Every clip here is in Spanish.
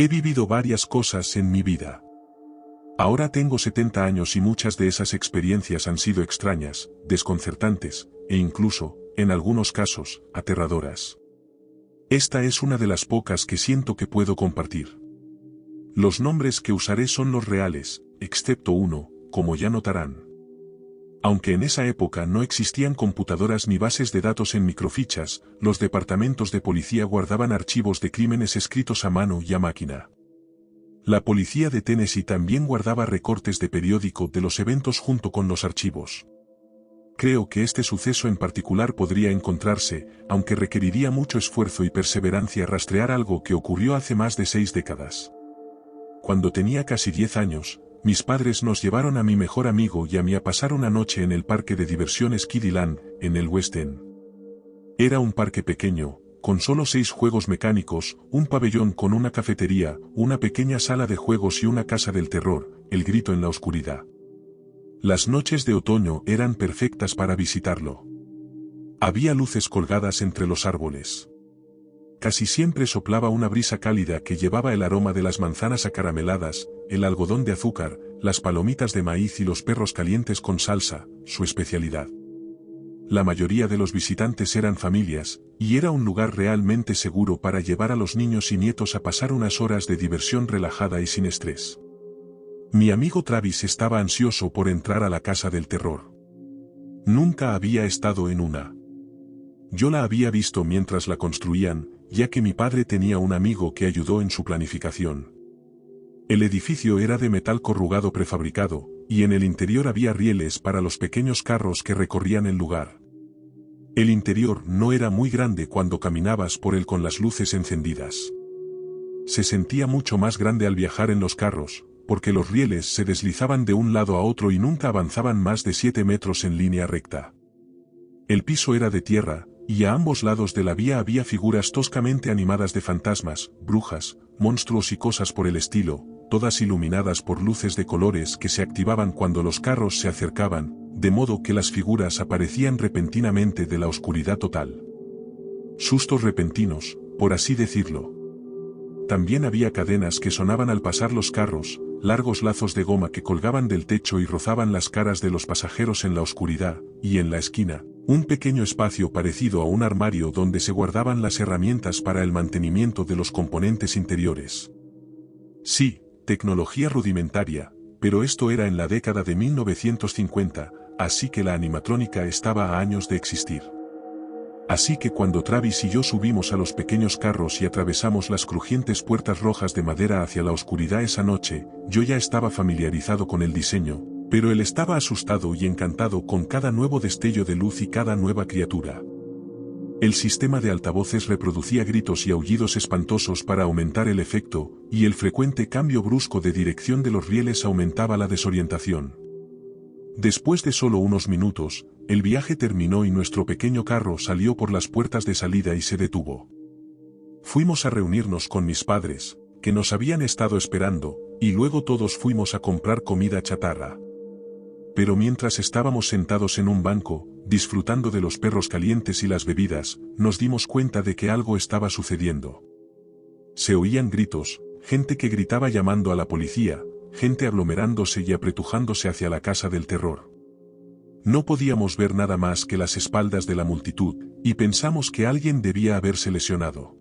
He vivido varias cosas en mi vida. Ahora tengo 70 años y muchas de esas experiencias han sido extrañas, desconcertantes, e incluso, en algunos casos, aterradoras. Esta es una de las pocas que siento que puedo compartir. Los nombres que usaré son los reales, excepto uno, como ya notarán. Aunque en esa época no existían computadoras ni bases de datos en microfichas, los departamentos de policía guardaban archivos de crímenes escritos a mano y a máquina. La policía de Tennessee también guardaba recortes de periódico de los eventos junto con los archivos. Creo que este suceso en particular podría encontrarse, aunque requeriría mucho esfuerzo y perseverancia rastrear algo que ocurrió hace más de 6 décadas. Cuando tenía casi 10 años, mis padres nos llevaron a mi mejor amigo y a mí a pasar una noche en el parque de diversiones Kiddieland, en el West End. Era un parque pequeño, con solo 6 juegos mecánicos, un pabellón con una cafetería, una pequeña sala de juegos y una casa del terror, el grito en la oscuridad. Las noches de otoño eran perfectas para visitarlo. Había luces colgadas entre los árboles. Casi siempre soplaba una brisa cálida que llevaba el aroma de las manzanas acarameladas, el algodón de azúcar, las palomitas de maíz y los perros calientes con salsa, su especialidad. La mayoría de los visitantes eran familias, y era un lugar realmente seguro para llevar a los niños y nietos a pasar unas horas de diversión relajada y sin estrés. Mi amigo Travis estaba ansioso por entrar a la casa del terror. Nunca había estado en una. Yo la había visto mientras la construían, ya que mi padre tenía un amigo que ayudó en su planificación. El edificio era de metal corrugado prefabricado, y en el interior había rieles para los pequeños carros que recorrían el lugar. El interior no era muy grande cuando caminabas por él con las luces encendidas. Se sentía mucho más grande al viajar en los carros, porque los rieles se deslizaban de un lado a otro y nunca avanzaban más de 7 metros en línea recta. El piso era de tierra, y a ambos lados de la vía había figuras toscamente animadas de fantasmas, brujas, monstruos y cosas por el estilo, todas iluminadas por luces de colores que se activaban cuando los carros se acercaban, de modo que las figuras aparecían repentinamente de la oscuridad total. Sustos repentinos, por así decirlo. También había cadenas que sonaban al pasar los carros, largos lazos de goma que colgaban del techo y rozaban las caras de los pasajeros en la oscuridad, y en la esquina, un pequeño espacio parecido a un armario donde se guardaban las herramientas para el mantenimiento de los componentes interiores. Sí, tecnología rudimentaria, pero esto era en la década de 1950, así que la animatrónica estaba a años de existir. Así que cuando Travis y yo subimos a los pequeños carros y atravesamos las crujientes puertas rojas de madera hacia la oscuridad esa noche, yo ya estaba familiarizado con el diseño, pero él estaba asustado y encantado con cada nuevo destello de luz y cada nueva criatura. El sistema de altavoces reproducía gritos y aullidos espantosos para aumentar el efecto, y el frecuente cambio brusco de dirección de los rieles aumentaba la desorientación. Después de solo unos minutos, el viaje terminó y nuestro pequeño carro salió por las puertas de salida y se detuvo. Fuimos a reunirnos con mis padres, que nos habían estado esperando, y luego todos fuimos a comprar comida chatarra. Pero mientras estábamos sentados en un banco, disfrutando de los perros calientes y las bebidas, nos dimos cuenta de que algo estaba sucediendo. Se oían gritos, gente que gritaba llamando a la policía, gente aglomerándose y apretujándose hacia la casa del terror. No podíamos ver nada más que las espaldas de la multitud, y pensamos que alguien debía haberse lesionado.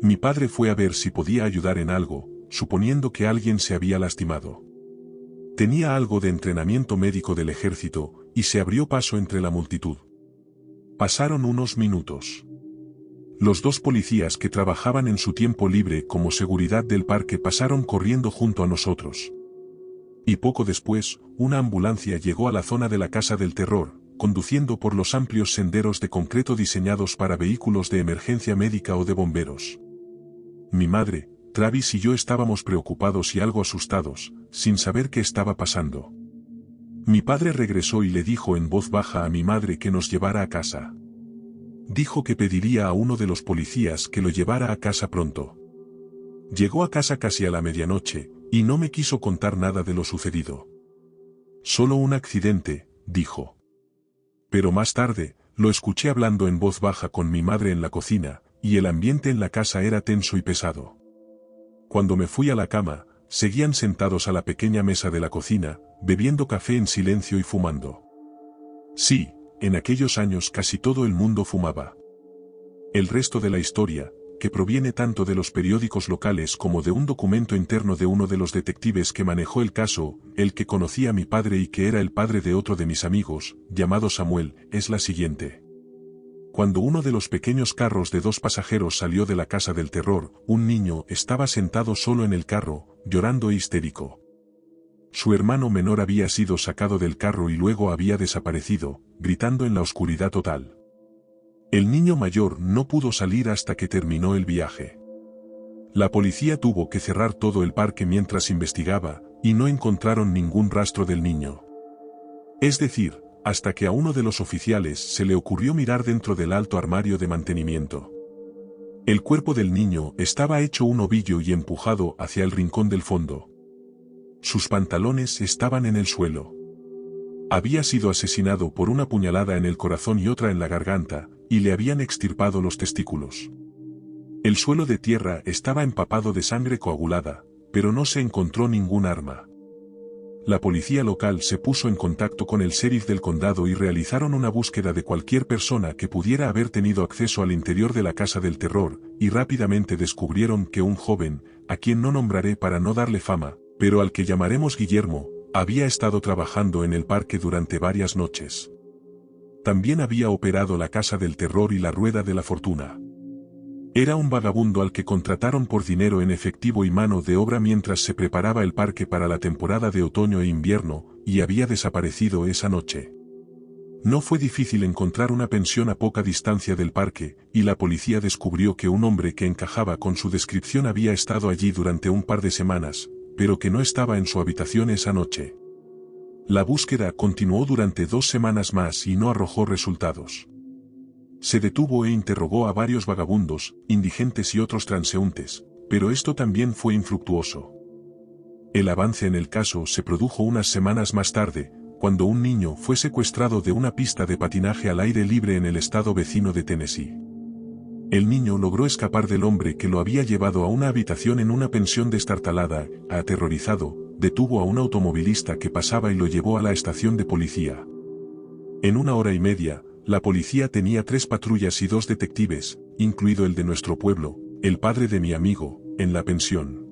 Mi padre fue a ver si podía ayudar en algo, suponiendo que alguien se había lastimado. Tenía algo de entrenamiento médico del ejército, y se abrió paso entre la multitud. Pasaron unos minutos. Los 2 policías que trabajaban en su tiempo libre como seguridad del parque pasaron corriendo junto a nosotros. Y poco después, una ambulancia llegó a la zona de la casa del terror, conduciendo por los amplios senderos de concreto diseñados para vehículos de emergencia médica o de bomberos. Mi madre, Travis y yo estábamos preocupados y algo asustados, sin saber qué estaba pasando. Mi padre regresó y le dijo en voz baja a mi madre que nos llevara a casa. Dijo que pediría a uno de los policías que lo llevara a casa pronto. Llegó a casa casi a la medianoche, y no me quiso contar nada de lo sucedido. Solo un accidente, dijo. Pero más tarde, lo escuché hablando en voz baja con mi madre en la cocina, y el ambiente en la casa era tenso y pesado. Cuando me fui a la cama, seguían sentados a la pequeña mesa de la cocina, bebiendo café en silencio y fumando. Sí, en aquellos años casi todo el mundo fumaba. El resto de la historia, que proviene tanto de los periódicos locales como de un documento interno de uno de los detectives que manejó el caso, el que conocía a mi padre y que era el padre de otro de mis amigos, llamado Samuel, es la siguiente. Cuando uno de los pequeños carros de 2 pasajeros salió de la casa del terror, un niño estaba sentado solo en el carro, llorando e histérico. Su hermano menor había sido sacado del carro y luego había desaparecido, gritando en la oscuridad total. El niño mayor no pudo salir hasta que terminó el viaje. La policía tuvo que cerrar todo el parque mientras investigaba, y no encontraron ningún rastro del niño. Es decir, hasta que a uno de los oficiales se le ocurrió mirar dentro del alto armario de mantenimiento. El cuerpo del niño estaba hecho un ovillo y empujado hacia el rincón del fondo. Sus pantalones estaban en el suelo. Había sido asesinado por una puñalada en el corazón y otra en la garganta, y le habían extirpado los testículos. El suelo de tierra estaba empapado de sangre coagulada, pero no se encontró ningún arma. La policía local se puso en contacto con el sheriff del condado y realizaron una búsqueda de cualquier persona que pudiera haber tenido acceso al interior de la casa del terror, y rápidamente descubrieron que un joven, a quien no nombraré para no darle fama, pero al que llamaremos Guillermo, había estado trabajando en el parque durante varias noches. También había operado la casa del terror y la rueda de la fortuna. Era un vagabundo al que contrataron por dinero en efectivo y mano de obra mientras se preparaba el parque para la temporada de otoño e invierno, y había desaparecido esa noche. No fue difícil encontrar una pensión a poca distancia del parque, y la policía descubrió que un hombre que encajaba con su descripción había estado allí durante un par de semanas, pero que no estaba en su habitación esa noche. La búsqueda continuó durante 2 semanas más y no arrojó resultados. Se detuvo e interrogó a varios vagabundos, indigentes y otros transeúntes, pero esto también fue infructuoso. El avance en el caso se produjo unas semanas más tarde, cuando un niño fue secuestrado de una pista de patinaje al aire libre en el estado vecino de Tennessee. El niño logró escapar del hombre que lo había llevado a una habitación en una pensión destartalada. Aterrorizado, detuvo a un automovilista que pasaba y lo llevó a la estación de policía. En 1 hora y media, la policía tenía 3 patrullas y 2 detectives, incluido el de nuestro pueblo, el padre de mi amigo, en la pensión.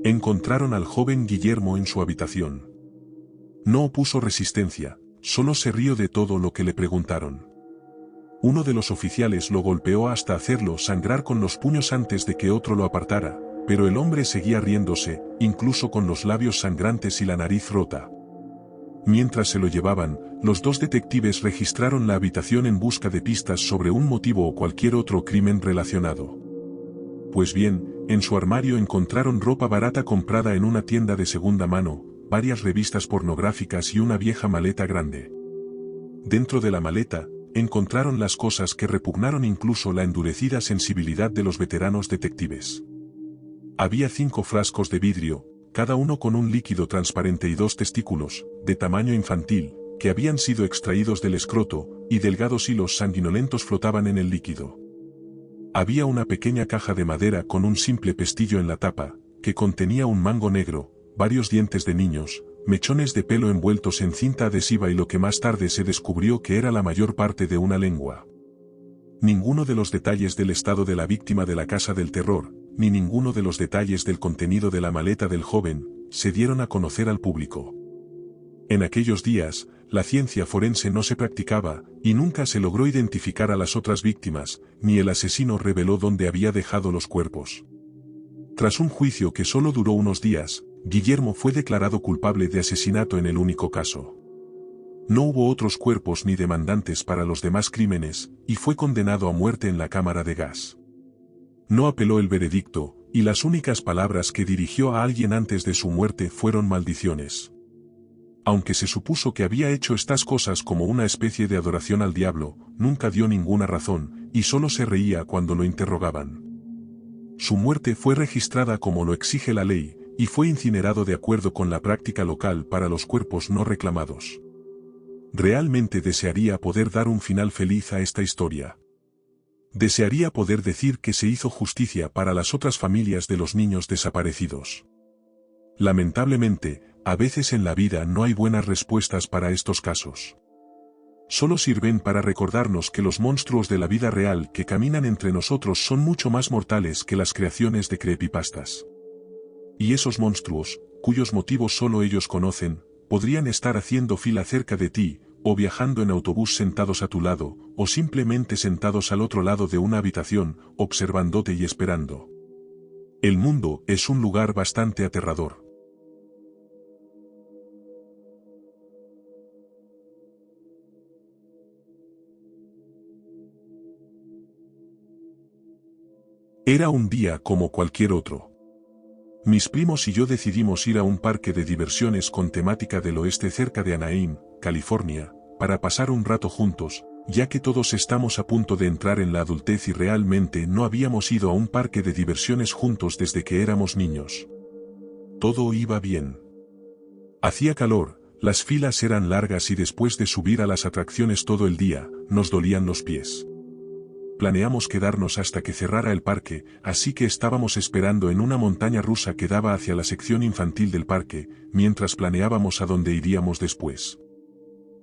Encontraron al joven Guillermo en su habitación. No opuso resistencia, solo se rió de todo lo que le preguntaron. Uno de los oficiales lo golpeó hasta hacerlo sangrar con los puños antes de que otro lo apartara, pero el hombre seguía riéndose, incluso con los labios sangrantes y la nariz rota. Mientras se lo llevaban, los 2 detectives registraron la habitación en busca de pistas sobre un motivo o cualquier otro crimen relacionado. Pues bien, en su armario encontraron ropa barata comprada en una tienda de segunda mano, varias revistas pornográficas y una vieja maleta grande. Dentro de la maleta, encontraron las cosas que repugnaron incluso la endurecida sensibilidad de los veteranos detectives. Había 5 frascos de vidrio, cada uno con un líquido transparente y 2 testículos, de tamaño infantil, que habían sido extraídos del escroto, y delgados hilos sanguinolentos flotaban en el líquido. Había una pequeña caja de madera con un simple pestillo en la tapa, que contenía un mango negro, varios dientes de niños, mechones de pelo envueltos en cinta adhesiva y lo que más tarde se descubrió que era la mayor parte de una lengua. Ninguno de los detalles del estado de la víctima de la casa del terror, ni ninguno de los detalles del contenido de la maleta del joven, se dieron a conocer al público. En aquellos días, la ciencia forense no se practicaba, y nunca se logró identificar a las otras víctimas, ni el asesino reveló dónde había dejado los cuerpos. Tras un juicio que solo duró unos días, Guillermo fue declarado culpable de asesinato en el único caso. No hubo otros cuerpos ni demandantes para los demás crímenes, y fue condenado a muerte en la cámara de gas. No apeló el veredicto, y las únicas palabras que dirigió a alguien antes de su muerte fueron maldiciones. Aunque se supuso que había hecho estas cosas como una especie de adoración al diablo, nunca dio ninguna razón, y solo se reía cuando lo interrogaban. Su muerte fue registrada como lo exige la ley, y fue incinerado de acuerdo con la práctica local para los cuerpos no reclamados. Realmente desearía poder dar un final feliz a esta historia. Desearía poder decir que se hizo justicia para las otras familias de los niños desaparecidos. Lamentablemente, a veces en la vida no hay buenas respuestas para estos casos. Solo sirven para recordarnos que los monstruos de la vida real que caminan entre nosotros son mucho más mortales que las creaciones de creepypastas. Y esos monstruos, cuyos motivos solo ellos conocen, podrían estar haciendo fila cerca de ti, o viajando en autobús sentados a tu lado, o simplemente sentados al otro lado de una habitación, observándote y esperando. El mundo es un lugar bastante aterrador. Era un día como cualquier otro. Mis primos y yo decidimos ir a un parque de diversiones con temática del oeste cerca de Anaheim, California, para pasar un rato juntos, ya que todos estamos a punto de entrar en la adultez y realmente no habíamos ido a un parque de diversiones juntos desde que éramos niños. Todo iba bien. Hacía calor, las filas eran largas y después de subir a las atracciones todo el día, nos dolían los pies. Planeamos quedarnos hasta que cerrara el parque, así que estábamos esperando en una montaña rusa que daba hacia la sección infantil del parque, mientras planeábamos a dónde iríamos después.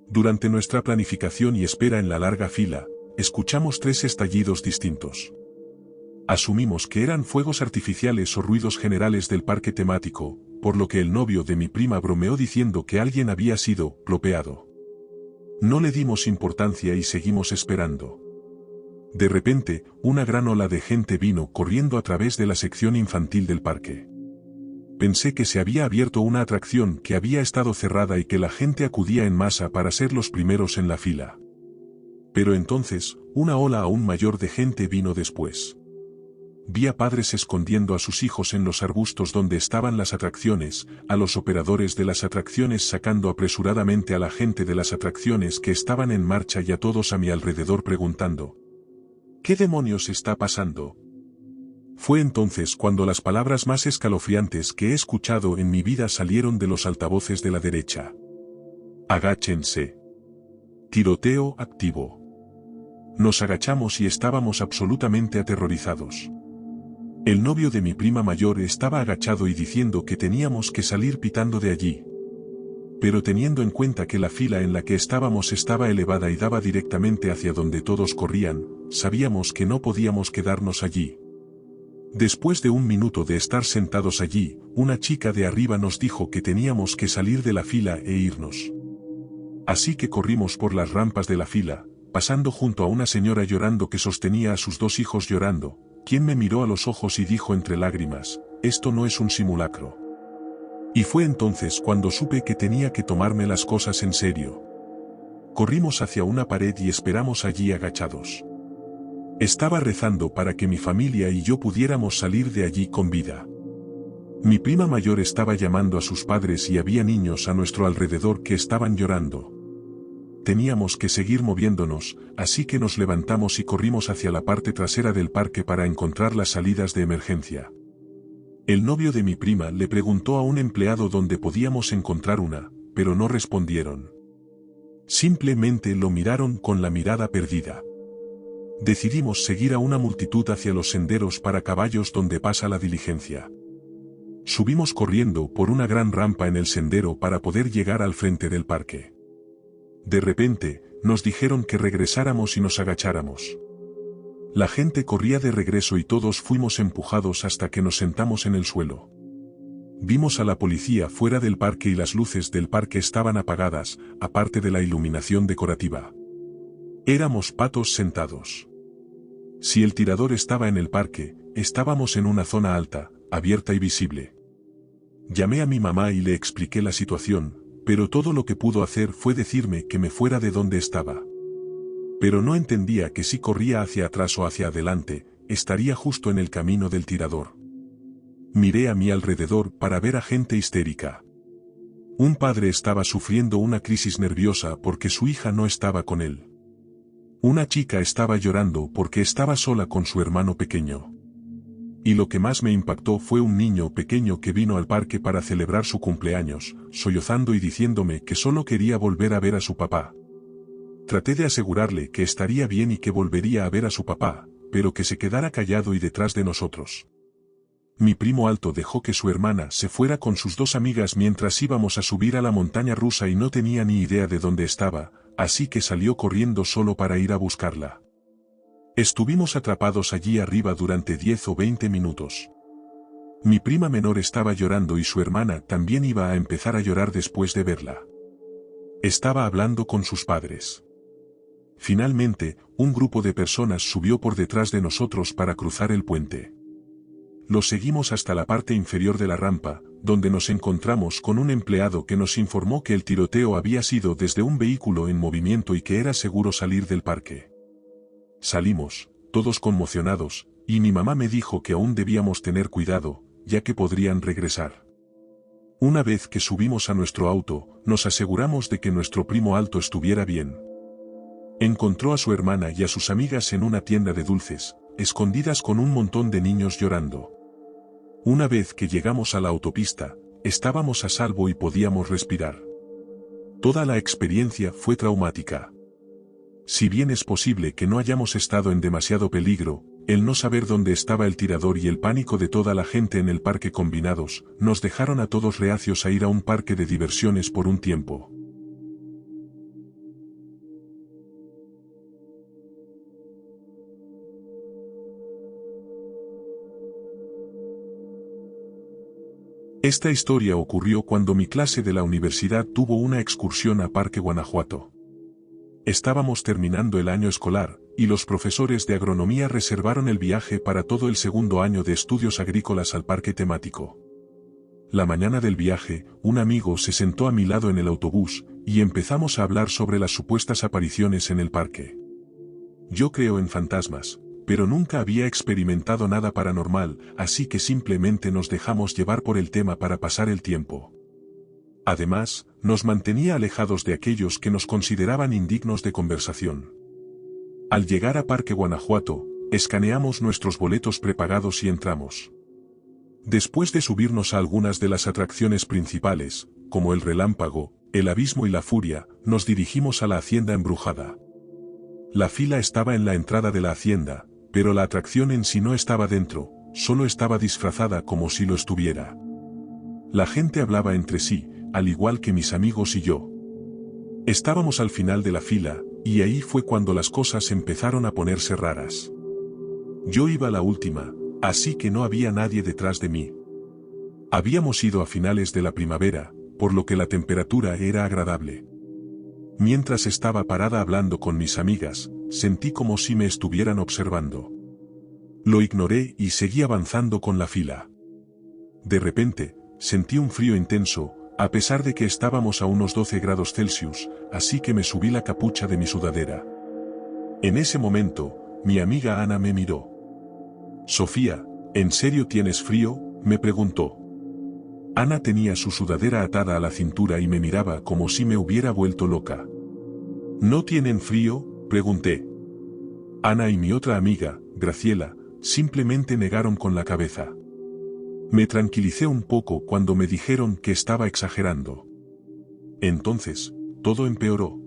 Durante nuestra planificación y espera en la larga fila, escuchamos 3 estallidos distintos. Asumimos que eran fuegos artificiales o ruidos generales del parque temático, por lo que el novio de mi prima bromeó diciendo que alguien había sido golpeado. No le dimos importancia y seguimos esperando. De repente, una gran ola de gente vino corriendo a través de la sección infantil del parque. Pensé que se había abierto una atracción que había estado cerrada y que la gente acudía en masa para ser los primeros en la fila. Pero entonces, una ola aún mayor de gente vino después. Vi a padres escondiendo a sus hijos en los arbustos donde estaban las atracciones, a los operadores de las atracciones sacando apresuradamente a la gente de las atracciones que estaban en marcha y a todos a mi alrededor preguntando: ¿qué demonios está pasando? Fue entonces cuando las palabras más escalofriantes que he escuchado en mi vida salieron de los altavoces de la derecha. Agáchense. Tiroteo activo. Nos agachamos y estábamos absolutamente aterrorizados. El novio de mi prima mayor estaba agachado y diciendo que teníamos que salir pitando de allí. Pero teniendo en cuenta que la fila en la que estábamos estaba elevada y daba directamente hacia donde todos corrían, sabíamos que no podíamos quedarnos allí. Después de 1 minuto de estar sentados allí, una chica de arriba nos dijo que teníamos que salir de la fila e irnos. Así que corrimos por las rampas de la fila, pasando junto a una señora llorando que sostenía a sus 2 hijos llorando, quien me miró a los ojos y dijo entre lágrimas: «Esto no es un simulacro». Y fue entonces cuando supe que tenía que tomarme las cosas en serio. Corrimos hacia una pared y esperamos allí agachados. Estaba rezando para que mi familia y yo pudiéramos salir de allí con vida. Mi prima mayor estaba llamando a sus padres y había niños a nuestro alrededor que estaban llorando. Teníamos que seguir moviéndonos, así que nos levantamos y corrimos hacia la parte trasera del parque para encontrar las salidas de emergencia. El novio de mi prima le preguntó a un empleado dónde podíamos encontrar una, pero no respondieron. Simplemente lo miraron con la mirada perdida. Decidimos seguir a una multitud hacia los senderos para caballos donde pasa la diligencia. Subimos corriendo por una gran rampa en el sendero para poder llegar al frente del parque. De repente, nos dijeron que regresáramos y nos agacháramos. La gente corría de regreso y todos fuimos empujados hasta que nos sentamos en el suelo. Vimos a la policía fuera del parque y las luces del parque estaban apagadas, aparte de la iluminación decorativa. Éramos patos sentados. Si el tirador estaba en el parque, estábamos en una zona alta, abierta y visible. Llamé a mi mamá y le expliqué la situación, pero todo lo que pudo hacer fue decirme que me fuera de donde estaba. Pero no entendía que si corría hacia atrás o hacia adelante, estaría justo en el camino del tirador. Miré a mi alrededor para ver a gente histérica. Un padre estaba sufriendo una crisis nerviosa porque su hija no estaba con él. Una chica estaba llorando porque estaba sola con su hermano pequeño. Y lo que más me impactó fue un niño pequeño que vino al parque para celebrar su cumpleaños, sollozando y diciéndome que solo quería volver a ver a su papá. Traté de asegurarle que estaría bien y que volvería a ver a su papá, pero que se quedara callado y detrás de nosotros. Mi primo alto dejó que su hermana se fuera con sus dos amigas mientras íbamos a subir a la montaña rusa y no tenía ni idea de dónde estaba, así que salió corriendo solo para ir a buscarla. Estuvimos atrapados allí arriba durante 10 o 20 minutos. Mi prima menor estaba llorando y su hermana también iba a empezar a llorar después de verla. Estaba hablando con sus padres. Finalmente, un grupo de personas subió por detrás de nosotros para cruzar el puente. Los seguimos hasta la parte inferior de la rampa, donde nos encontramos con un empleado que nos informó que el tiroteo había sido desde un vehículo en movimiento y que era seguro salir del parque. Salimos, todos conmocionados, y mi mamá me dijo que aún debíamos tener cuidado, ya que podrían regresar. Una vez que subimos a nuestro auto, nos aseguramos de que nuestro primo alto estuviera bien. Encontró a su hermana y a sus amigas en una tienda de dulces, escondidas con un montón de niños llorando. Una vez que llegamos a la autopista, estábamos a salvo y podíamos respirar. Toda la experiencia fue traumática. Si bien es posible que no hayamos estado en demasiado peligro, el no saber dónde estaba el tirador y el pánico de toda la gente en el parque combinados, nos dejaron a todos reacios a ir a un parque de diversiones por un tiempo. Esta historia ocurrió cuando mi clase de la universidad tuvo una excursión a Parque Guanajuato. Estábamos terminando el año escolar, y los profesores de agronomía reservaron el viaje para todo el segundo año de estudios agrícolas al parque temático. La mañana del viaje, un amigo se sentó a mi lado en el autobús, y empezamos a hablar sobre las supuestas apariciones en el parque. Yo creo en fantasmas, pero nunca había experimentado nada paranormal, así que simplemente nos dejamos llevar por el tema para pasar el tiempo. Además, nos mantenía alejados de aquellos que nos consideraban indignos de conversación. Al llegar a Parque Guanajuato, escaneamos nuestros boletos prepagados y entramos. Después de subirnos a algunas de las atracciones principales, como el relámpago, el abismo y la furia, nos dirigimos a la hacienda embrujada. La fila estaba en la entrada de la hacienda, pero la atracción en sí no estaba dentro, solo estaba disfrazada como si lo estuviera. La gente hablaba entre sí, al igual que mis amigos y yo. Estábamos al final de la fila, y ahí fue cuando las cosas empezaron a ponerse raras. Yo iba a la última, así que no había nadie detrás de mí. Habíamos ido a finales de la primavera, por lo que la temperatura era agradable. Mientras estaba parada hablando con mis amigas, sentí como si me estuvieran observando. Lo ignoré y seguí avanzando con la fila. De repente, sentí un frío intenso, a pesar de que estábamos a unos 12 grados Celsius, así que me subí la capucha de mi sudadera. En ese momento, mi amiga Ana me miró. «Sofía, ¿en serio tienes frío?», me preguntó. Ana tenía su sudadera atada a la cintura y me miraba como si me hubiera vuelto loca. «¿No tienen frío?», pregunté. Ana y mi otra amiga, Graciela, simplemente negaron con la cabeza. Me tranquilicé un poco cuando me dijeron que estaba exagerando. Entonces, todo empeoró.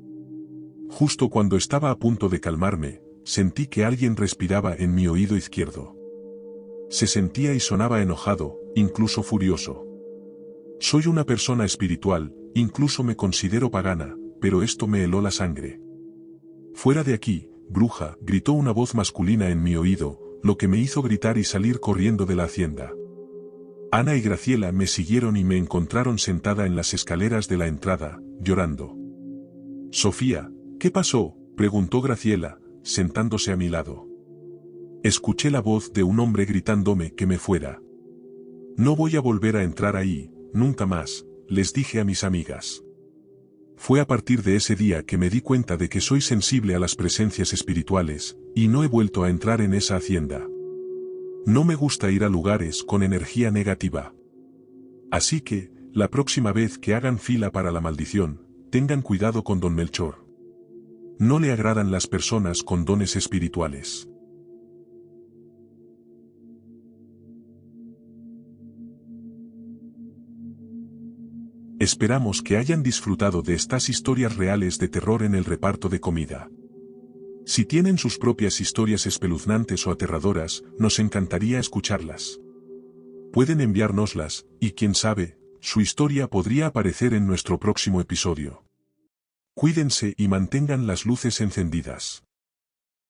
Justo cuando estaba a punto de calmarme, sentí que alguien respiraba en mi oído izquierdo. Se sentía y sonaba enojado, incluso furioso. Soy una persona espiritual, incluso me considero pagana, pero esto me heló la sangre. «Fuera de aquí, bruja», gritó una voz masculina en mi oído, lo que me hizo gritar y salir corriendo de la hacienda. Ana y Graciela me siguieron y me encontraron sentada en las escaleras de la entrada, llorando. «Sofía, ¿qué pasó?», preguntó Graciela, sentándose a mi lado. Escuché la voz de un hombre gritándome que me fuera. «No voy a volver a entrar ahí, nunca más», les dije a mis amigas. Fue a partir de ese día que me di cuenta de que soy sensible a las presencias espirituales, y no he vuelto a entrar en esa hacienda. No me gusta ir a lugares con energía negativa. Así que, la próxima vez que hagan fila para la maldición, tengan cuidado con don Melchor. No le agradan las personas con dones espirituales. Esperamos que hayan disfrutado de estas historias reales de terror en el reparto de comida. Si tienen sus propias historias espeluznantes o aterradoras, nos encantaría escucharlas. Pueden enviárnoslas, y quién sabe, su historia podría aparecer en nuestro próximo episodio. Cuídense y mantengan las luces encendidas.